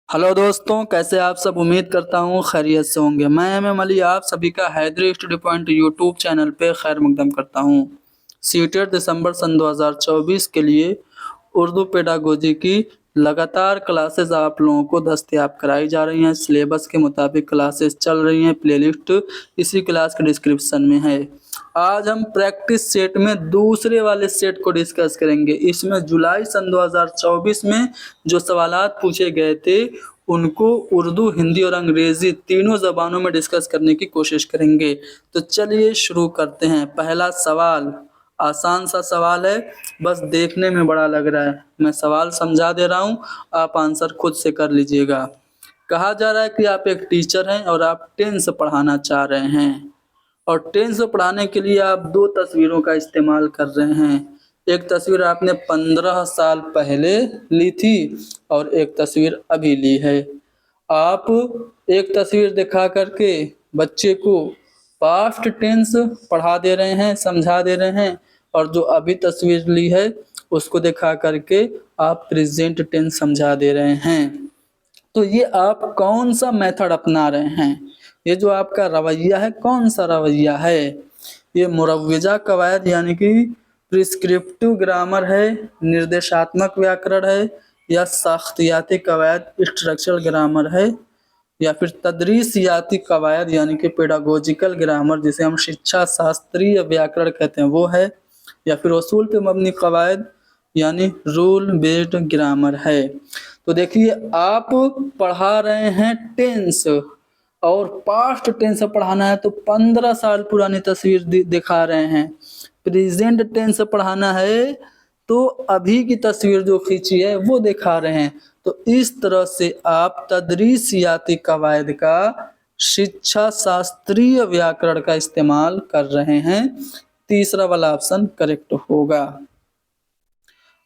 Hello दोस्तों, कैसे आप सब। उम्मीद करता हूँ खैरियत से होंगे। मैं एम अली आप सभी का Haidri study point YouTube channel पे खैर मकदम करता हूँ। सीटेट दिसंबर सन 2024 के लिए उर्दू पेडागोजी की लगातार क्लासेस आप लोगों को दस्तयाब कराई जा रही हैं। सिलेबस के मुताबिक क्लासेस चल रही हैं। प्लेलिस्ट इसी क्लास के डिस्क्रिप्शन में है। आज हम प्रैक्टिस सेट में दूसरे वाले सेट को डिस्कस करेंगे। इसमें जुलाई सन 2024 में जो सवालात पूछे गए थे उनको उर्दू, हिंदी और अंग्रेजी तीनों जबानों में डिस्कस करने की कोशिश करेंगे। तो चलिए शुरू करते हैं। पहला सवाल आसान सा सवाल है, बस देखने में बड़ा लग रहा है। मैं सवाल समझा दे रहा हूँ, आप आंसर खुद से कर लीजिएगा। कहा जा रहा है कि आप एक टीचर हैं और आप टेंस पढ़ाना चाह रहे हैं, और टेंस पढ़ाने के लिए आप दो तस्वीरों का इस्तेमाल कर रहे हैं। एक तस्वीर आपने 15 साल पहले ली थी और एक तस्वीर अभी ली है। आप एक तस्वीर दिखा करके बच्चे को पास्ट टेंस पढ़ा दे रहे हैं, समझा दे रहे हैं, और जो अभी तस्वीर ली है उसको दिखा करके आप प्रेजेंट टेंस समझा दे रहे हैं। तो ये आप कौन सा मेथड अपना रहे हैं? ये जो आपका रवैया है, कौन सा रवैया है? ये मुरव्विजा कवायद यानी कि प्रिस्क्रिप्टिव ग्रामर है, निर्देशात्मक व्याकरण है, या साख्तियाती कवायद स्ट्रक्चरल ग्रामर है, या फिर तदरीसियाती कवायद यानी कि पेडागोजिकल ग्रामर जिसे हम शिक्षा शास्त्रीय व्याकरण कहते हैं वो है, या फिर उसूल पे मबनी कवायद यानी रूल बेस्ड ग्रामर है। तो देखिए, आप पढ़ा रहे हैं टेंस और पास्ट टेंस पढ़ाना है तो 15 साल पुरानी तस्वीर दिखा रहे हैं। प्रेजेंट टेंस पढ़ाना है तो अभी की तस्वीर जो खींची है वो दिखा रहे हैं। तो इस तरह से आप तदरीसियाती कवायद का, शिक्षा शास्त्रीय व्याकरण का इस्तेमाल कर रहे हैं। तीसरा वाला ऑप्शन करेक्ट होगा।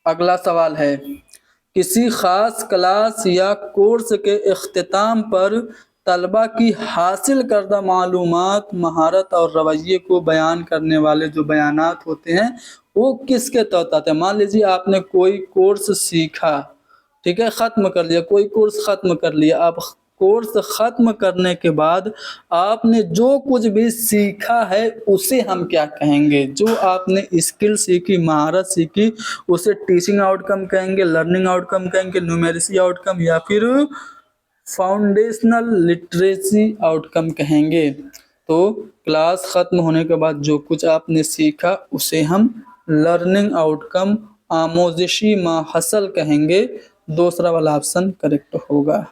अगला सवाल है, किसी खास क्लास या कोर्स के इख्तिताम पर तलबा की हासिल करदा मालूमात, महारत और रवैये को बयान करने वाले जो बयानात होते हैं वो किसके तहत आते हैं। मान लीजिए आपने कोई कोर्स सीखा, ठीक है, ख़त्म कर लिया, कोई कोर्स ख़त्म कर लिया। अब कोर्स ख़त्म करने के बाद आपने जो कुछ भी सीखा है उसे हम क्या कहेंगे? जो आपने स्किल सीखी, महारत सीखी, उसे टीचिंग आउटकम कहेंगे, लर्निंग आउटकम कहेंगे, न्यूमेरिसी आउटकम, या फिर फाउंडेशनल लिटरेसी आउटकम कहेंगे। तो क्लास ख़त्म होने के बाद जो कुछ आपने सीखा उसे हम लर्निंग आउटकम, आमोजिशी माहसल कहेंगे। दूसरा वाला ऑप्शन करेक्ट होगा।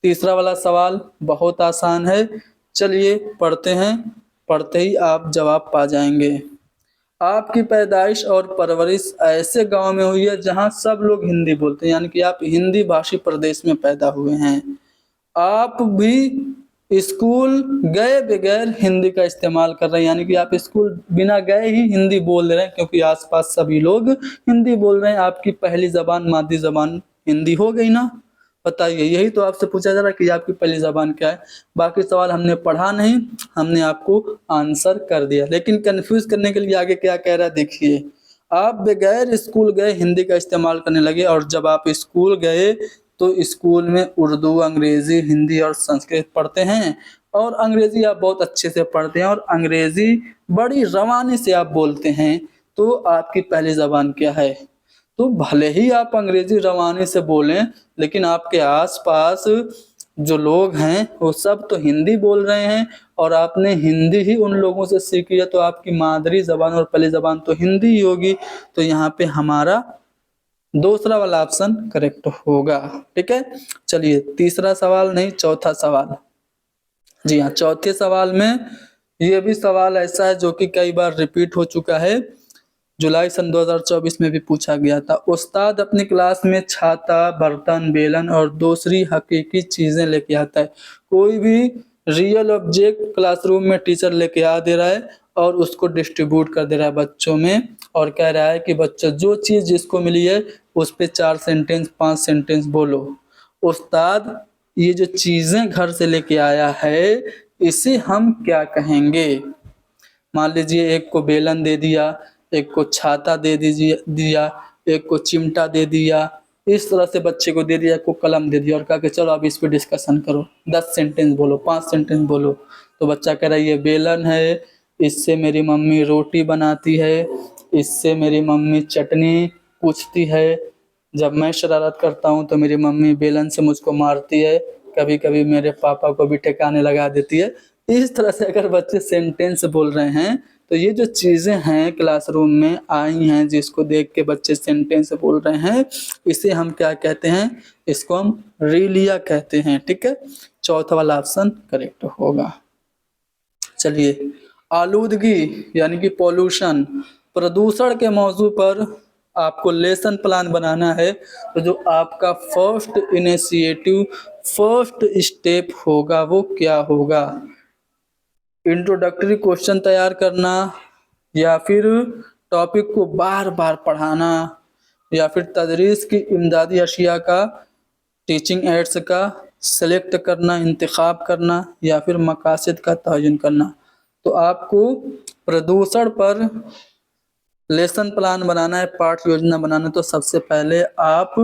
तीसरा वाला सवाल बहुत आसान है, चलिए पढ़ते हैं, पढ़ते ही आप जवाब पा जाएंगे। आपकी पैदाइश और परवरिश ऐसे गांव में हुई है जहां सब लोग हिंदी बोलते हैं, यानी कि आप हिंदी भाषी प्रदेश में पैदा हुए हैं। आप भी स्कूल गए बगैर हिंदी का इस्तेमाल कर रहे हैं, यानी कि आप स्कूल बिना गए ही हिंदी बोल रहे हैं, क्योंकि आसपास सभी लोग हिंदी बोल रहे हैं। आपकी पहली जबान, मादरी जबान हिंदी हो गई ना? बताइए, यही तो आपसे पूछा जा रहा है कि आपकी पहली जबान क्या है। बाकी सवाल हमने पढ़ा नहीं, हमने आपको आंसर कर दिया। लेकिन कंफ्यूज करने के लिए आगे क्या कह रहा है देखिए, आप बगैर स्कूल गए हिंदी का इस्तेमाल करने लगे, और जब आप स्कूल गए तो स्कूल में उर्दू, अंग्रेजी, हिंदी और संस्कृत पढ़ते हैं, और अंग्रेजी आप बहुत अच्छे से पढ़ते हैं और अंग्रेजी बड़ी रवानी से आप बोलते हैं। तो आपकी पहली जबान क्या है? तो भले ही आप अंग्रेजी रवानी से बोलें, लेकिन आपके आसपास जो लोग हैं वो सब तो हिंदी बोल रहे हैं, और आपने हिंदी ही उन लोगों से सीखी है, तो आपकी मादरी जबान और पहली जबान तो हिंदी ही होगी। तो यहाँ पे हमारा दूसरा वाला ऑप्शन करेक्ट होगा। ठीक है, चलिए तीसरा सवाल नहीं, चौथा सवाल। जी हाँ, चौथे सवाल में ये भी सवाल ऐसा है जो कि कई बार रिपीट हो चुका है। जुलाई सन 2024 में भी पूछा गया था। उस्ताद अपनी क्लास में छाता, बर्तन, बेलन और दूसरी हकीकी चीजें लेके आता है। कोई भी रियल ऑब्जेक्ट क्लासरूम में टीचर लेके आ दे रहा है और उसको डिस्ट्रीब्यूट कर दे रहा है बच्चों में, और कह रहा है कि बच्चों जो चीज जिसको मिली है उस पे 4 सेंटेंस 5 सेंटेंस बोलो। उस्ताद ये जो चीजें घर से लेके आया है इसे हम क्या कहेंगे? मान लीजिए एक को बेलन दे दिया, एक को छाता दे दिया, एक को चिमटा दे दिया, इस तरह से बच्चे को दे दिया, को कलम दे दिया और कहा कि चलो अब इस पे डिस्कशन करो, 10 सेंटेंस बोलो, 5 सेंटेंस बोलो। तो बच्चा कह रहा है ये बेलन है, इससे मेरी मम्मी रोटी बनाती है, इससे मेरी मम्मी चटनी पूछती है, जब मैं शरारत करता हूँ तो मेरी मम्मी बेलन से मुझको मारती है, कभी कभी मेरे पापा को भी ठिकाने लगा देती है। इस तरह से अगर बच्चे सेंटेंस बोल रहे हैं तो ये जो चीज़ें हैं क्लासरूम में आई हैं, जिसको देख के बच्चे सेंटेंस बोल रहे हैं, इसे हम क्या कहते हैं? इसको हम रीलिया कहते हैं। ठीक है, चौथा वाला ऑप्शन करेक्ट होगा। चलिए, आलूदगी यानी कि पॉल्यूशन, प्रदूषण के मौजू पर आपको लेसन प्लान बनाना है। तो जो आपका फर्स्ट इनिशिएटिव, फर्स्ट स्टेप होगा वो क्या होगा? इंट्रोडक्टरी क्वेश्चन तैयार करना, या फिर टॉपिक को बार बार पढ़ाना, या फिर तदरीस की इमदादी अशिया का, टीचिंग एड्स का सेलेक्ट करना, इंतखाब करना, या फिर मकासद का तयन करना। तो आपको प्रदूषण पर लेसन प्लान बनाना है, पाठ योजना बनाना। तो सबसे पहले आप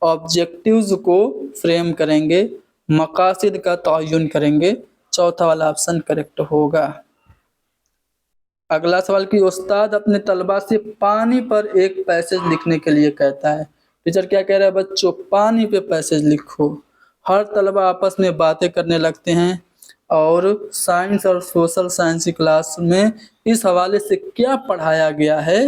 ऑब्जेक्टिव्स को फ्रेम करेंगे, मकासद का तयन करेंगे। चौथा वाला ऑप्शन करेक्ट होगा। अगला सवाल कि उस्ताद अपने तलबा से पानी पर एक पैसेज लिखने के लिए कहता है। टीचर क्या कह रहा है? बच्चों पानी पे पैसेज लिखो। हर तलबा आपस में बातें करने लगते हैं और साइंस और सोशल साइंस की क्लास में इस हवाले से क्या पढ़ाया गया है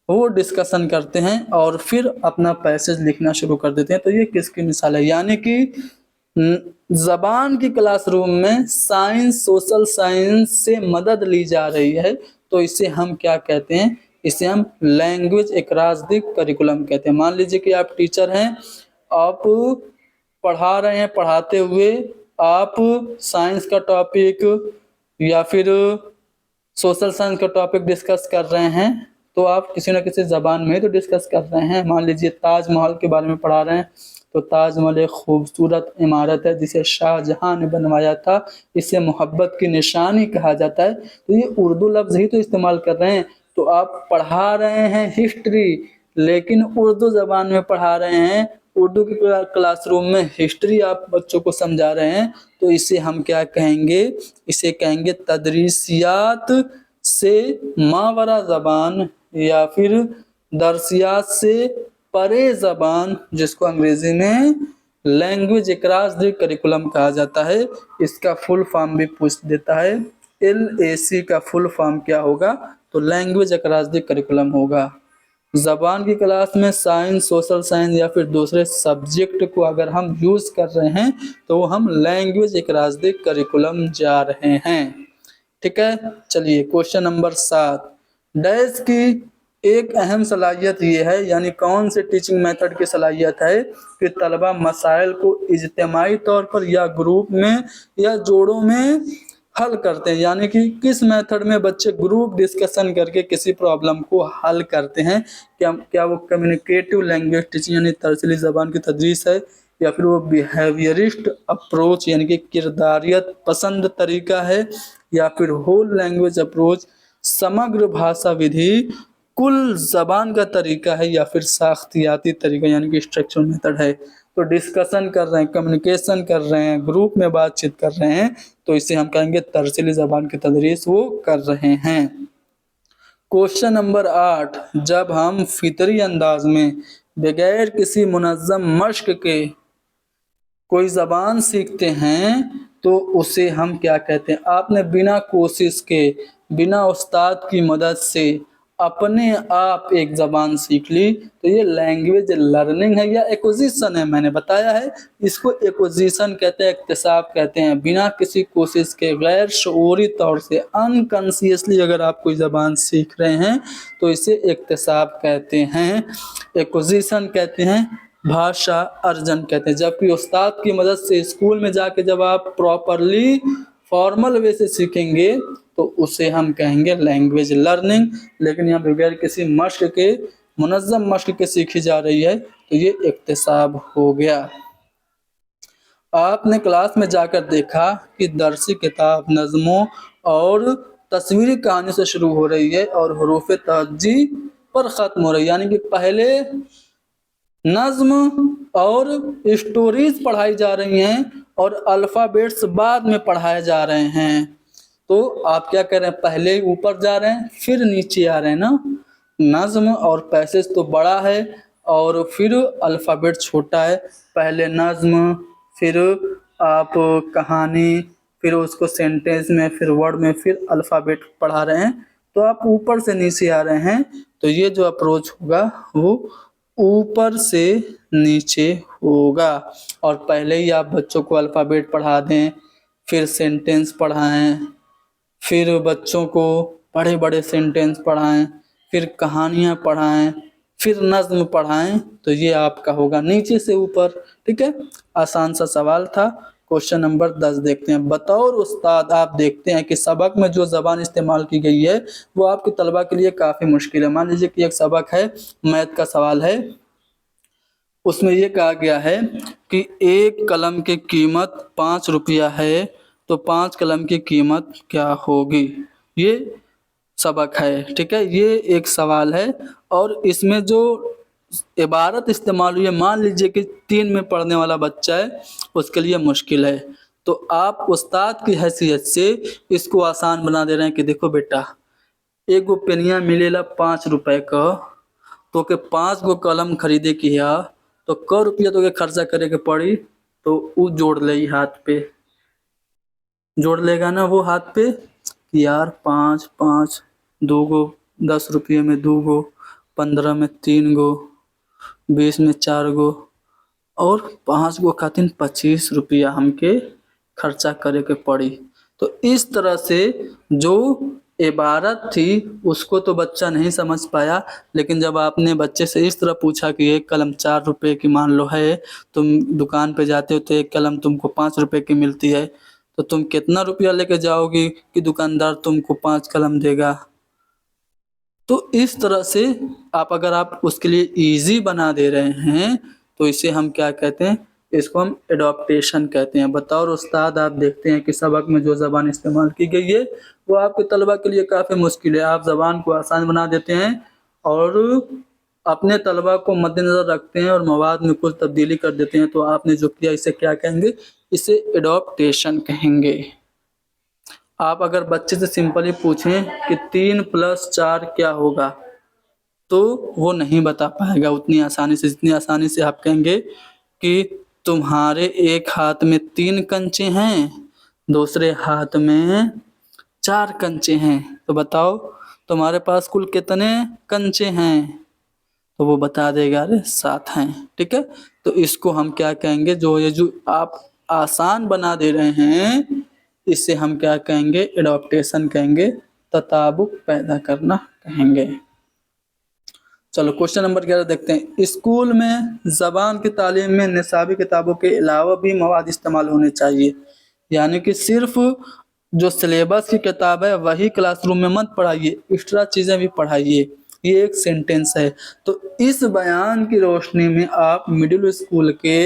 वो डिस्कशन करते हैं और फिर अपना पैसेज लिखना शुरू कर देते हैं। तो ये किसकी मिसाल है? यानी कि जबान की क्लासरूम में साइंस, सोशल साइंस से मदद ली जा रही है। तो इसे हम क्या कहते हैं? इसे हम लैंग्वेज एक्रास द करिकुलम कहते हैं। मान लीजिए कि आप टीचर हैं, आप पढ़ा रहे हैं, पढ़ाते हुए आप साइंस का टॉपिक या फिर सोशल साइंस का टॉपिक डिस्कस कर रहे हैं, तो आप किसी न किसी ज़बान में तो डिस्कस कर रहे हैं। मान लीजिए ताजमहल के बारे में पढ़ा रहे हैं, तो ताजमहल एक खूबसूरत इमारत है जिसे शाहजहां ने बनवाया था, इसे मोहब्बत की निशानी कहा जाता है। तो ये उर्दू लफ्ज़ ही तो इस्तेमाल कर रहे हैं। तो आप पढ़ा रहे हैं हिस्ट्री, लेकिन उर्दू ज़बान में पढ़ा रहे हैं, उर्दू की क्लासरूम में हिस्ट्री आप बच्चों को समझा रहे हैं। तो इसे हम क्या कहेंगे? इसे कहेंगे तदरीसियात से मावरा ज़बान, या फिर दरसियात से परे ज़बान, जिसको अंग्रेजी में लैंग्वेज अक्रॉस द करिकुलम कहा जाता है। इसका फुल फॉर्म भी पूछ देता है, LAC का फुल फॉर्म क्या होगा? तो लैंग्वेज अक्रॉस द करिकुलम होगा। ज़बान की क्लास में साइंस, सोशल साइंस या फिर दूसरे सब्जेक्ट को अगर हम यूज़ कर रहे हैं तो हम लैंग्वेज अक्रॉस द करिकुलम जा रहे हैं। ठीक है, चलिए क्वेश्चन नंबर 7, डैश की एक अहम सलाहियत ये है, यानी कौन से टीचिंग मेथड की सलाहियत है कि तलबा मसाइल को इज्तिमाई तौर पर या ग्रुप में या जोड़ों में हल करते हैं। यानी कि किस मेथड में बच्चे ग्रुप डिस्कशन करके किसी प्रॉब्लम को हल करते हैं। क्या वो कम्युनिकेटिव लैंग्वेज टीचिंग यानी तरसीली ज़बान की तदरीस है, या फिर वो बिहेवियरिस्ट अप्रोच यानी कि किरदारियत पसंद तरीका है, या फिर होल लैंग्वेज अप्रोच समग्र भाषा विधि कुल ज़बान का तरीका है, या फिर साख्तियाती तरीका यानी कि स्ट्रक्चरल मेथड है। तो डिस्कशन कर रहे हैं, कम्युनिकेशन कर रहे हैं, ग्रुप में बातचीत कर रहे हैं, तो इसे हम कहेंगे तरसीली ज़बान की तदरीस वो कर रहे हैं। क्वेश्चन नंबर 8, जब हम फितरी अंदाज में बगैर किसी मुनज़्ज़म मश्क के कोई ज़बान सीखते हैं तो उसे हम क्या कहते हैं? आपने बिना कोशिश के, बिना उस्ताद की मदद से अपने आप एक ज़बान सीख ली, तो ये लैंग्वेज लर्निंग है या एक्विजिशन है? मैंने बताया है, इसको एक्विजिशन कहते हैं, इक्तिसाब कहते हैं। बिना किसी कोशिश के गैर शऊरी तौर से अनकॉन्शियसली अगर आप कोई ज़बान सीख रहे हैं तो इसे इक्तिसाब कहते हैं, एक्विजिशन कहते हैं, भाषा अर्जन कहते हैं। जबकि उस्ताद की मदद से स्कूल में जाके जब आप प्रॉपरली फॉर्मल वे से सीखेंगे तो उसे हम कहेंगे लैंग्वेज लर्निंग। लेकिन यहाँ बगैर किसी मश्क के, मुनज़्ज़म मश्क के सीखी जा रही है, तो ये इक्तिसाब हो गया। आपने क्लास में जाकर देखा कि दरसी किताब नज़मों और तस्वीरी कहानी से शुरू हो रही है और हरूफ तहज्जी पर ख़त्म हो रही है। यानी कि पहले नज्म और स्टोरीज पढ़ाई जा रही हैं और अल्फ़ाबेट्स बाद में पढ़ाए जा रहे हैं। तो आप क्या कर रहे हैं, पहले ऊपर जा रहे हैं फिर नीचे आ रहे हैं ना। नज्म और पैसेज तो बड़ा है और फिर अल्फ़ाबेट छोटा है। पहले नज्म, फिर आप कहानी, फिर उसको सेंटेंस में, फिर वर्ड में, फिर अल्फ़ाबेट पढ़ा रहे हैं। तो आप ऊपर से नीचे आ रहे हैं, तो ये जो अप्रोच होगा वो ऊपर से नीचे होगा। और पहले ही आप बच्चों को अल्फ़ाबेट पढ़ा दें, फिर सेंटेंस पढ़ाएं, फिर बच्चों को बड़े बड़े सेंटेंस पढ़ाएं, फिर कहानियाँ पढ़ाएं, फिर नज्म पढ़ाएं, तो ये आपका होगा नीचे से ऊपर। ठीक है, आसान सा सवाल था। क्वेश्चन नंबर 10 देखते हैं। बतौर उस्ताद आप देखते हैं कि सबक में जो ज़बान इस्तेमाल की गई है वो आपके तलबा के लिए काफ़ी मुश्किल है। मान लीजिए कि एक सबक है, मैथ का सवाल है, उसमें ये कहा गया है कि एक कलम की कीमत 5 रुपया है, तो 5 कलम की कीमत क्या होगी। ये सबक है, ठीक है, ये एक सवाल है। और इसमें जो इबारत इस्तेमाल हुई है, मान लीजिए कि 3 में पढ़ने वाला बच्चा है, उसके लिए मुश्किल है। तो आप उस्ताद की हैसियत से इसको आसान बना दे रहे हैं कि देखो बेटा, एक गो पेनिया मिलेला 5 रुपए का, तो के 5 गो कलम खरीदे की है, तो क रुपया तो के खर्चा करे के पड़ी। तो उ जोड़ ले हाथ पे, जोड़ लेगा ना वो हाथ पे कि यार 5 5, 2 गो 10 रुपये में 2 गो, 15 में 3 गो, 20 में 4 गो, और 5 गो खातिर 25 रुपया हमके खर्चा करे के पड़ी। तो इस तरह से जो इबारत थी उसको तो बच्चा नहीं समझ पाया, लेकिन जब आपने बच्चे से इस तरह पूछा कि एक कलम 4 रुपए की मान लो है, तुम दुकान पे जाते हो तो एक कलम तुमको 5 रुपए की मिलती है, तो तुम कितना रुपया लेके जाओगी कि दुकानदार तुमको 5 कलम देगा। तो इस तरह से अगर आप उसके लिए इजी बना दे रहे हैं तो इसे हम क्या कहते हैं, इसको हम एडॉप्टेशन कहते हैं। बतौर उस्ताद आप देखते हैं कि सबक में जो ज़बान इस्तेमाल की गई है वो आपके तलबा के लिए काफ़ी मुश्किल है। आप ज़बान को आसान बना देते हैं और अपने तलबा को मद्देनज़र रखते हैं और मवाद में कुछ तब्दीली कर देते हैं। तो आपने जो किया इसे क्या कहेंगे, इसे एडॉप्टेशन कहेंगे। आप अगर बच्चे से सिंपली पूछें कि 3 + 4 क्या होगा, तो वो नहीं बता पाएगा उतनी आसानी से, जितनी आसानी से आप कहेंगे कि तुम्हारे एक हाथ में 3 कंचे हैं, दूसरे हाथ में 4 कंचे हैं, तो बताओ तुम्हारे पास कुल कितने कंचे हैं। तो वो बता देगा अरे 7 हैं। ठीक है, तो इसको हम क्या कहेंगे, जो ये जो आप आसान बना दे रहे हैं इसे हम क्या कहेंगे, एडॉप्टेशन कहेंगे, तताबुक पैदा करना कहेंगे। चलो क्वेश्चन नंबर 11 देखते हैं। स्कूल में ज़बान की तालीम में निसाबी किताबों के अलावा भी मवाद इस्तेमाल होने चाहिए, यानी कि सिर्फ जो सिलेबस की किताब है वही क्लासरूम में मत पढ़ाइए, एक्स्ट्रा चीज़ें भी पढ़ाइए। ये एक सेंटेंस है। तो इस बयान की रोशनी में आप मिडिल स्कूल के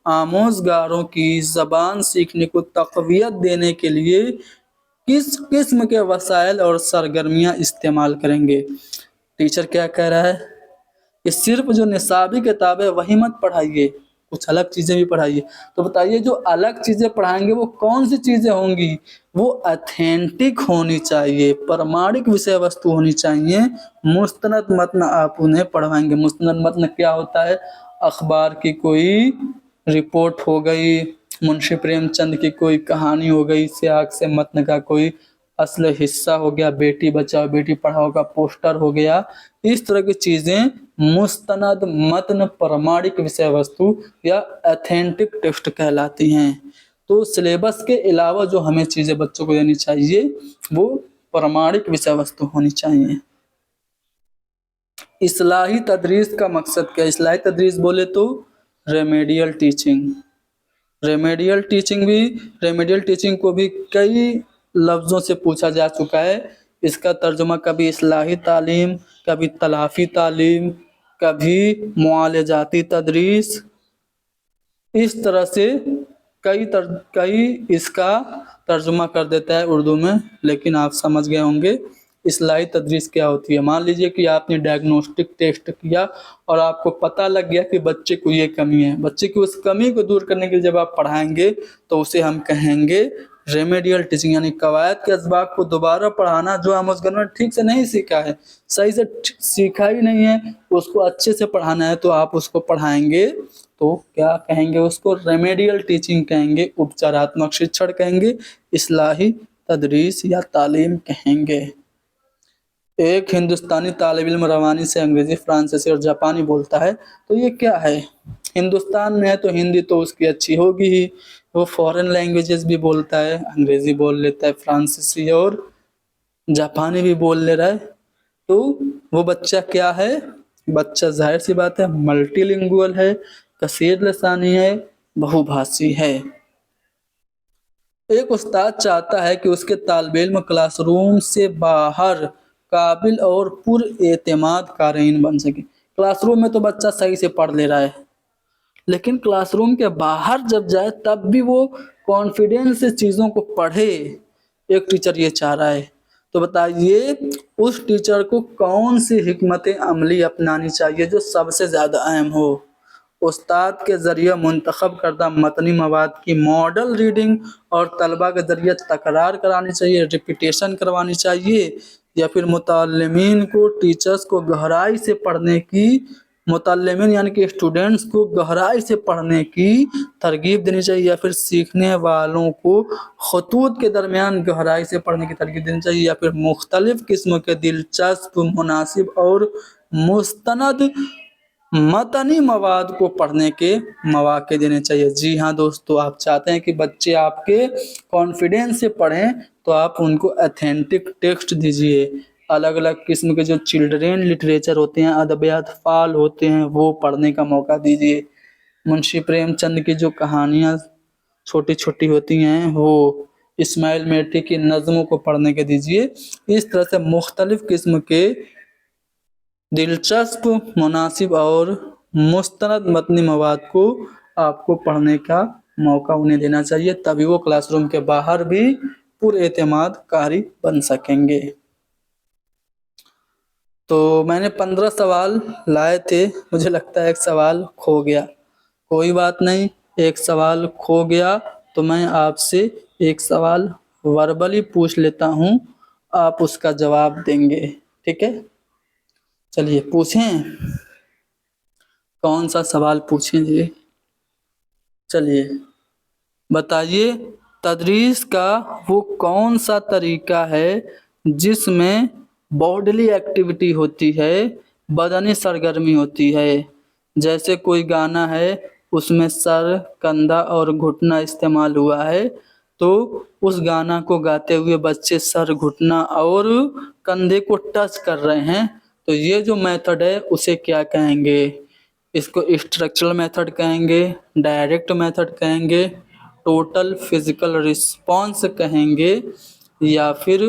आमोज़गारों की ज़बान सीखने को तक़वियत देने के लिए किस किस्म के वसाइल और सरगर्मियाँ इस्तेमाल करेंगे। टीचर क्या कह रहा है कि सिर्फ जो निसाबी किताब है वही मत पढ़ाइए, कुछ अलग चीज़ें भी पढ़ाइए। तो बताइए जो अलग चीज़ें पढ़ाएंगे वो कौन सी चीज़ें होंगी। वो ऑथेंटिक होनी चाहिए, प्रमाणिक विषय वस्तु होनी चाहिए। मुस्तनद मतन आप उन्हें पढ़वाएंगे। मुस्तनद मतन क्या होता है, अखबार की कोई रिपोर्ट हो गई, मुंशी प्रेमचंद की कोई कहानी हो गई, सियाक से मतन का कोई असल हिस्सा हो गया, बेटी बचाओ बेटी पढ़ाओ का पोस्टर हो गया। इस तरह की चीज़ें मुस्तनद मतन प्रमाणिक विषय वस्तु या ऑथेंटिक टेक्स्ट कहलाती हैं। तो सिलेबस के अलावा जो हमें चीज़ें बच्चों को देनी चाहिए वो प्रमाणिक विषय वस्तु होनी चाहिए। इस्लाही तदरीस का मकसद क्या है। इस्लाही तदरीस बोले तो रेमेडियल टीचिंग। रेमेडियल टीचिंग को भी कई लफ्ज़ों से पूछा जा चुका है। इसका तर्जुमा कभी इस्लाही तालीम, कभी तलाफ़ी तालीम, कभी मुआलजाती तदरीस, इस तरह से कई इसका तर्जुमा कर देता है उर्दू में। लेकिन आप समझ गए होंगे इस्लाही तदरीस क्या होती है। मान लीजिए कि आपने डायग्नोस्टिक टेस्ट किया और आपको पता लग गया कि बच्चे को ये कमी है, बच्चे की उस कमी को दूर करने के लिए जब आप पढ़ाएंगे तो उसे हम कहेंगे रेमेडियल टीचिंग, यानी कवायद के असबाब को दोबारा पढ़ाना जो हम उस घर में ठीक से नहीं सीखा है, सही से सीखा ही नहीं है, उसको अच्छे से पढ़ाना है, तो आप उसको पढ़ाएंगे तो क्या कहेंगे, उसको रेमेडियल टीचिंग कहेंगे, उपचारात्मक शिक्षण कहेंगे, इस्लाही तदरीस या तालीम कहेंगे। एक हिंदुस्तानी तालिब इल्म रवानी से अंग्रेजी, फ्रांसीसी और जापानी बोलता है, तो ये क्या है, हिंदुस्तान में है तो हिंदी तो उसकी अच्छी होगी ही, वो फॉरेन लैंग्वेजेस भी बोलता है, अंग्रेजी बोल लेता है, फ्रांसीसी और जापानी भी बोल ले रहा है, तो वो बच्चा क्या है, बच्चा जाहिर सी बात है मल्टीलिंगुअल है, कसीर लसानी है, बहुभाषी है। एक उस्ताद चाहता है कि उसके तालिबे इल्म क्लासरूम से बाहर काबिल और पुरएतमाद क़ारीन बन सके। क्लासरूम में तो बच्चा सही से पढ़ ले रहा है, लेकिन क्लासरूम के बाहर जब जाए तब भी वो कॉन्फिडेंस से चीज़ों को पढ़े, एक टीचर ये चाह रहा है। तो बताइए उस टीचर को कौन सी हिकमत अमली अपनानी चाहिए जो सबसे ज़्यादा अहम हो। उस्ताद के ज़रिए मुंतखब करदा मतनी मवाद की मॉडल रीडिंग और तलबा के ज़रिए तकरार करानी चाहिए, रिपीटेशन करवानी चाहिए, या फिर मुताल्लिमीन को टीचर्स को गहराई से पढ़ने की, मुताल्लिमीन यानी कि स्टूडेंट्स को गहराई से पढ़ने की तरगीब देनी चाहिए, या फिर सीखने वालों को खतूत के दरमियान गहराई से पढ़ने की तरगीब देनी चाहिए, या फिर मुख्तलिफ किस्म के दिलचस्प, मुनासिब और मुस्तनद मतनी मवाद को पढ़ने के मौके देने चाहिए। जी हाँ दोस्तों, आप चाहते हैं कि बच्चे आपके कॉन्फिडेंस से पढ़ें तो आप उनको ऑथेंटिक टेक्स्ट दीजिए। अलग अलग किस्म के जो चिल्ड्रेन लिटरेचर होते हैं, अदब अतफाल होते हैं, वो पढ़ने का मौका दीजिए। मुंशी प्रेमचंद की जो कहानियाँ छोटी छोटी होती हैं वो, इस्माइल मेटी की नज़मों को पढ़ने के दीजिए। इस तरह से मुख्तलिफ किस्म के दिलचस्प, मुनासिब और मुस्तनद मतनी मवाद को आपको पढ़ने का मौका उन्हें देना चाहिए, तभी वो क्लासरूम के बाहर भी पुरएतमाद कारी बन सकेंगे। तो मैंने 15 सवाल लाए थे, मुझे लगता है एक सवाल खो गया, कोई बात नहीं, एक सवाल खो गया तो मैं आपसे एक सवाल वर्बली पूछ लेता हूँ, आप उसका जवाब देंगे, ठीक है। चलिए पूछें, कौन सा सवाल पूछें जी, चलिए बताइए तदरीस का वो कौन सा तरीका है जिसमें बॉडली एक्टिविटी होती है, बदनी सरगर्मी होती है। जैसे कोई गाना है उसमें सर, कंधा और घुटना इस्तेमाल हुआ है, तो उस गाना को गाते हुए बच्चे सर, घुटना और कंधे को टच कर रहे हैं, तो ये जो मेथड है उसे क्या कहेंगे, इसको स्ट्रक्चरल मेथड कहेंगे, डायरेक्ट मेथड कहेंगे, टोटल फिजिकल रिस्पॉन्स कहेंगे, या फिर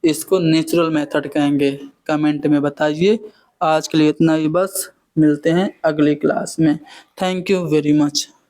इसको नेचुरल मेथड कहेंगे, कमेंट में बताइए। आज के लिए इतना ही बस, मिलते हैं अगली क्लास में। Thank you very much.